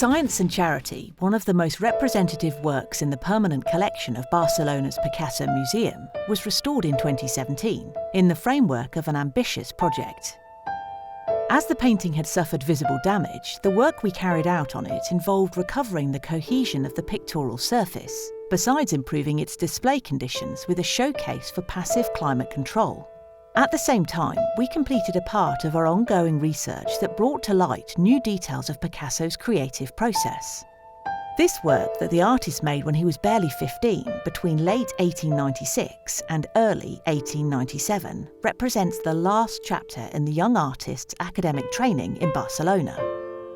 Science and Charity, one of the most representative works in the permanent collection of Barcelona's Picasso Museum, was restored in 2017 in the framework of an ambitious project. As the painting had suffered visible damage, the work we carried out on it involved recovering the cohesion of the pictorial surface, besides improving its display conditions with a showcase for passive climate control. At the same time, we completed a part of our ongoing research that brought to light new details of Picasso's creative process. This work that the artist made when he was barely 15, between late 1896 and early 1897, represents the last chapter in the young artist's academic training in Barcelona.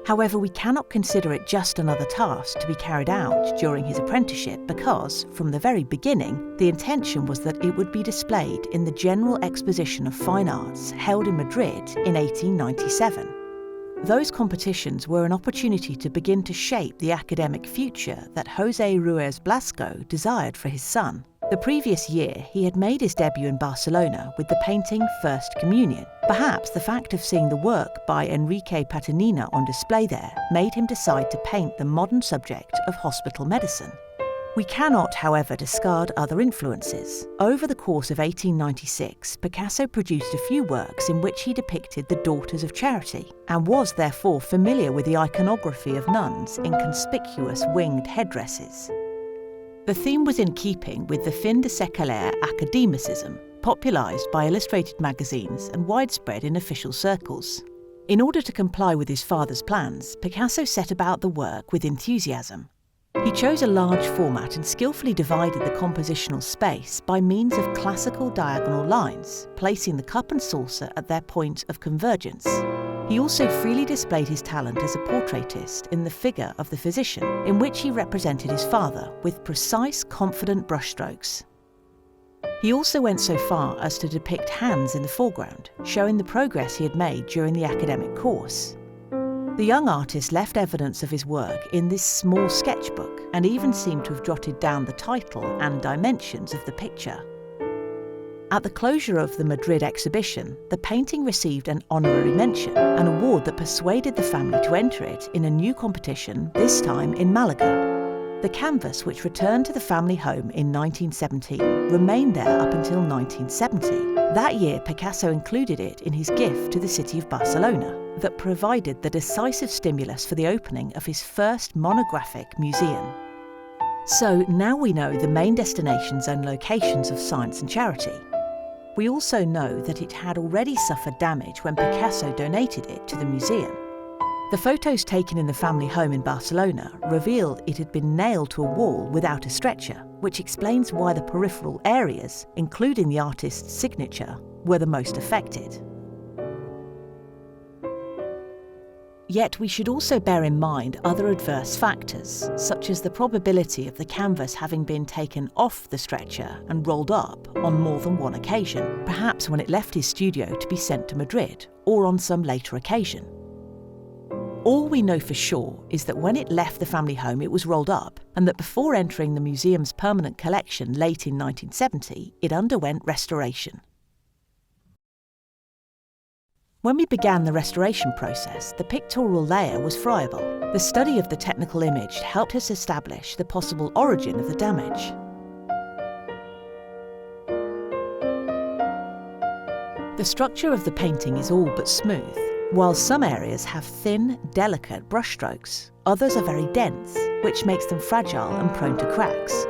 However, we cannot consider it just another task to be carried out during his apprenticeship because, from the very beginning, the intention was that it would be displayed in the General Exposition of Fine Arts held in Madrid in 1897. Those competitions were an opportunity to begin to shape the academic future that José Ruiz Blasco desired for his son. The previous year, he had made his debut in Barcelona with the painting First Communion. Perhaps the fact of seeing the work by Enrique Paternina on display there made him decide to paint the modern subject of hospital medicine. We cannot, however, discard other influences. Over the course of 1896, Picasso produced a few works in which he depicted the Daughters of Charity, and was therefore familiar with the iconography of nuns in conspicuous winged headdresses. The theme was in keeping with the fin de siècle academicism, popularised by illustrated magazines and widespread in official circles. In order to comply with his father's plans, Picasso set about the work with enthusiasm. He chose a large format and skillfully divided the compositional space by means of classical diagonal lines, placing the cup and saucer at their point of convergence. He also freely displayed his talent as a portraitist in the figure of the physician, in which he represented his father with precise, confident brushstrokes. He also went so far as to depict hands in the foreground, showing the progress he had made during the academic course. The young artist left evidence of his work in this small sketchbook and even seemed to have jotted down the title and dimensions of the picture. At the closure of the Madrid exhibition, the painting received an honorary mention, an award that persuaded the family to enter it in a new competition, this time in Malaga. The canvas, which returned to the family home in 1917, remained there up until 1970. That year, Picasso included it in his gift to the city of Barcelona, that provided the decisive stimulus for the opening of his first monographic museum. So now we know the main destinations and locations of Science and Charity. We also know that it had already suffered damage when Picasso donated it to the museum. The photos taken in the family home in Barcelona revealed it had been nailed to a wall without a stretcher, which explains why the peripheral areas, including the artist's signature, were the most affected. Yet we should also bear in mind other adverse factors, such as the probability of the canvas having been taken off the stretcher and rolled up on more than one occasion, perhaps when it left his studio to be sent to Madrid, or on some later occasion. All we know for sure is that when it left the family home it was rolled up, and that before entering the museum's permanent collection late in 1970, it underwent restoration. When we began the restoration process, the pictorial layer was friable. The study of the technical image helped us establish the possible origin of the damage. The structure of the painting is all but smooth. While some areas have thin, delicate brushstrokes, others are very dense, which makes them fragile and prone to cracks.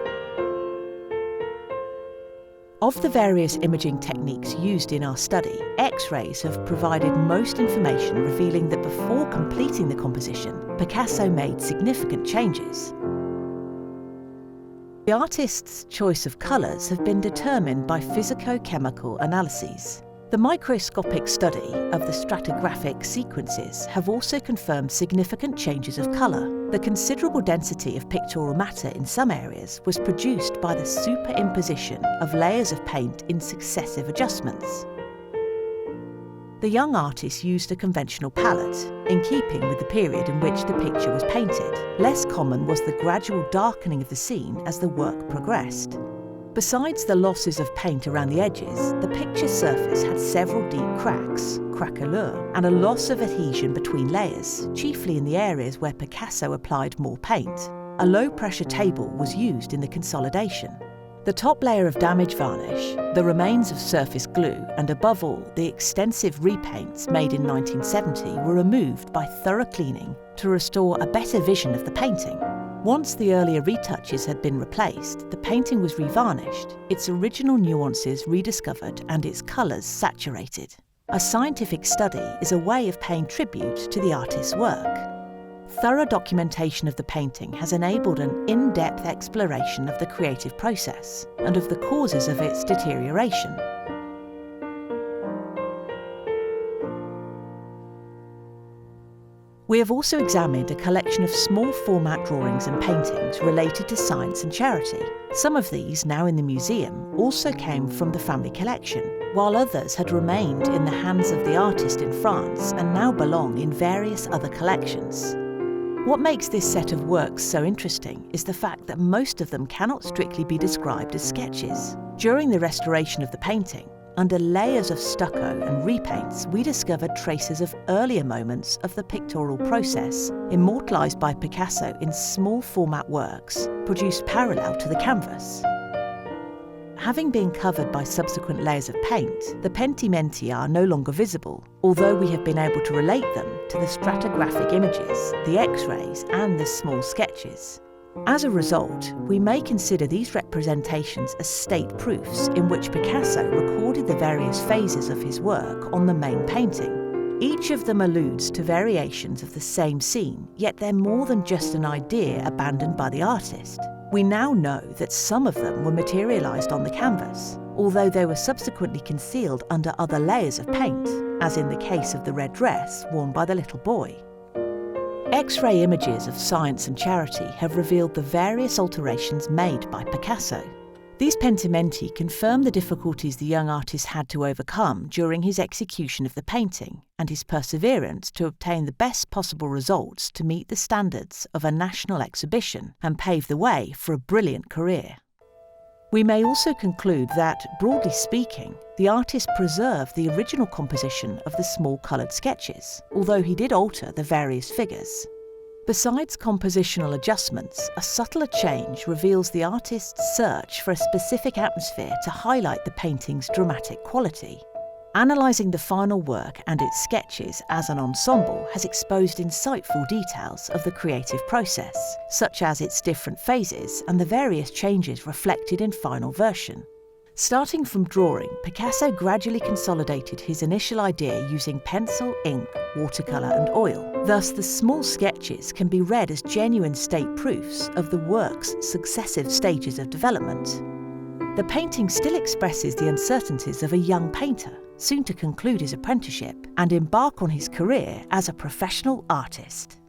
Of the various imaging techniques used in our study, X-rays have provided most information revealing that before completing the composition, Picasso made significant changes. The artist's choice of colours have been determined by physico-chemical analyses. The microscopic study of the stratigraphic sequences have also confirmed significant changes of colour. The considerable density of pictorial matter in some areas was produced by the superimposition of layers of paint in successive adjustments. The young artist used a conventional palette, in keeping with the period in which the picture was painted. Less common was the gradual darkening of the scene as the work progressed. Besides the losses of paint around the edges, the picture's surface had several deep cracks, craquelures, and a loss of adhesion between layers, chiefly in the areas where Picasso applied more paint. A low-pressure table was used in the consolidation. The top layer of damage varnish, the remains of surface glue, and above all, the extensive repaints made in 1970 were removed by thorough cleaning to restore a better vision of the painting. Once the earlier retouches had been replaced, the painting was revarnished, its original nuances rediscovered and its colours saturated. A scientific study is a way of paying tribute to the artist's work. Thorough documentation of the painting has enabled an in-depth exploration of the creative process and of the causes of its deterioration. We have also examined a collection of small format drawings and paintings related to science and charity. Some of these, now in the museum, also came from the family collection, while others had remained in the hands of the artist in France and now belong in various other collections. What makes this set of works so interesting is the fact that most of them cannot strictly be described as sketches. During the restoration of the painting, under layers of stucco and repaints, we discovered traces of earlier moments of the pictorial process, immortalised by Picasso in small format works, produced parallel to the canvas. Having been covered by subsequent layers of paint, the pentimenti are no longer visible, although we have been able to relate them to the stratigraphic images, the X-rays, and the small sketches. As a result, we may consider these representations as state proofs in which Picasso recorded the various phases of his work on the main painting. Each of them alludes to variations of the same scene, yet they're more than just an idea abandoned by the artist. We now know that some of them were materialised on the canvas, although they were subsequently concealed under other layers of paint, as in the case of the red dress worn by the little boy. X-ray images of science and charity have revealed the various alterations made by Picasso. These pentimenti confirm the difficulties the young artist had to overcome during his execution of the painting and his perseverance to obtain the best possible results to meet the standards of a national exhibition and pave the way for a brilliant career. We may also conclude that, broadly speaking, the artist preserved the original composition of the small coloured sketches, although he did alter the various figures. Besides compositional adjustments, a subtler change reveals the artist's search for a specific atmosphere to highlight the painting's dramatic quality. Analysing the final work and its sketches as an ensemble has exposed insightful details of the creative process, such as its different phases and the various changes reflected in final version. Starting from drawing, Picasso gradually consolidated his initial idea using pencil, ink, watercolour and oil. Thus, the small sketches can be read as genuine state proofs of the work's successive stages of development. The painting still expresses the uncertainties of a young painter, soon to conclude his apprenticeship and embark on his career as a professional artist.